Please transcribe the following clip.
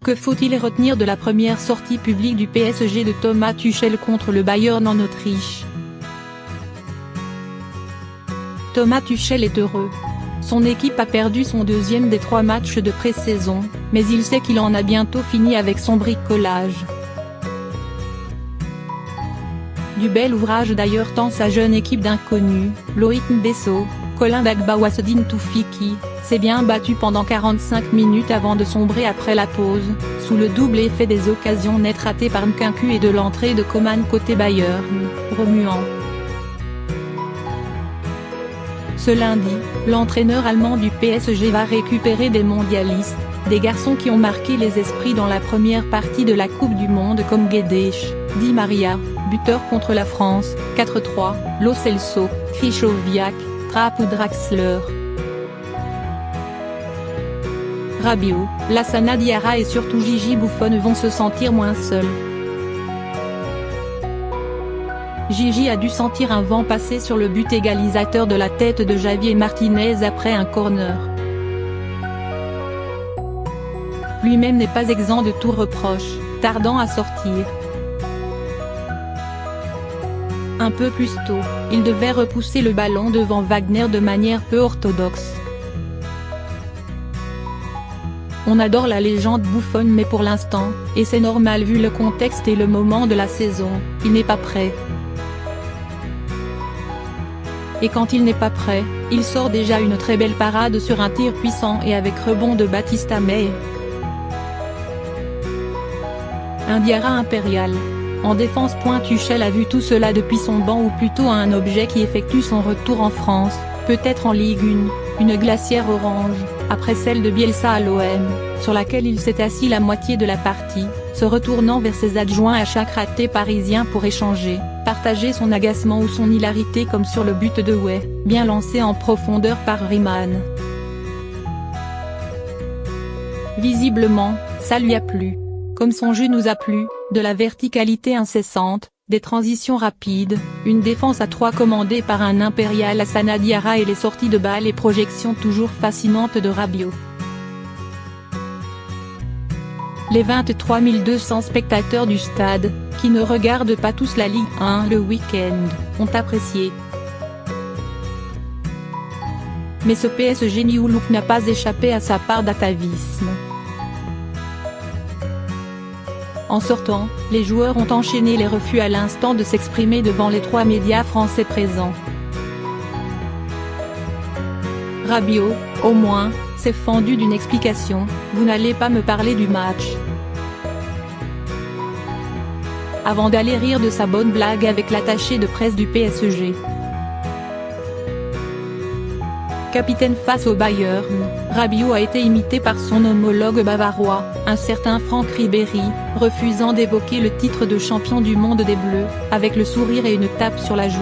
Que faut-il retenir de la première sortie publique du PSG de Thomas Tuchel contre le Bayern en Autriche? Thomas Tuchel est heureux. Son équipe a perdu son deuxième des 3 matchs de pré-saison, mais il sait qu'il en a bientôt fini avec son bricolage. Du bel ouvrage d'ailleurs tant sa jeune équipe d'inconnus, Loïc Ndesso, Colin Dagba ou Assedine Toufiki, s'est bien battu pendant 45 minutes avant de sombrer après la pause, sous le double effet des occasions nettes ratées par Nkunku et de l'entrée de Coman côté Bayern, remuant. Ce lundi, l'entraîneur allemand du PSG va récupérer des mondialistes, des garçons qui ont marqué les esprits dans la première partie de la Coupe du Monde comme Guedes, Di Maria, buteur contre la France, 4-3, Lo Celso, Krychowiak, Trapp ou Draxler. Rabiot, Lassana Diarra et surtout Gigi Buffon vont se sentir moins seuls. Gigi a dû sentir un vent passer sur le but égalisateur de la tête de Javier Martinez après un corner. Lui-même n'est pas exempt de tout reproche, tardant à sortir. Un peu plus tôt, il devait repousser le ballon devant Wagner de manière peu orthodoxe. On adore la légende Buffon mais pour l'instant, et c'est normal vu le contexte et le moment de la saison, il n'est pas prêt. Et quand il n'est pas prêt, il sort déjà une très belle parade sur un tir puissant et avec rebond de Baptista May. Un Diarra impérial. En défense. Tuchel a vu tout cela depuis son banc ou plutôt un objet qui effectue son retour en France, peut-être en Ligue 1, une glacière orange, après celle de Bielsa à l'OM, sur laquelle il s'est assis la moitié de la partie, se retournant vers ses adjoints à chaque raté parisien pour échanger, partager son agacement ou son hilarité comme sur le but de Way, bien lancé en profondeur par Riemann. Visiblement, ça lui a plu. Comme son jeu nous a plu, de la verticalité incessante, des transitions rapides, une défense à 3 commandée par un impérial Lassana Diarra et les sorties de balles et projections toujours fascinantes de Rabiot. Les 23 200 spectateurs du stade, qui ne regardent pas tous la Ligue 1 le week-end, ont apprécié. Mais ce PSG New Look n'a pas échappé à sa part d'atavisme. En sortant, les joueurs ont enchaîné les refus à l'instant de s'exprimer devant les 3 médias français présents. Rabiot, au moins, s'est fendu d'une explication: vous n'allez pas me parler du match. Avant d'aller rire de sa bonne blague avec l'attaché de presse du PSG. Capitaine face au Bayern, Rabiot a été imité par son homologue bavarois, un certain Franck Ribéry, refusant d'évoquer le titre de champion du monde des Bleus, avec le sourire et une tape sur la joue.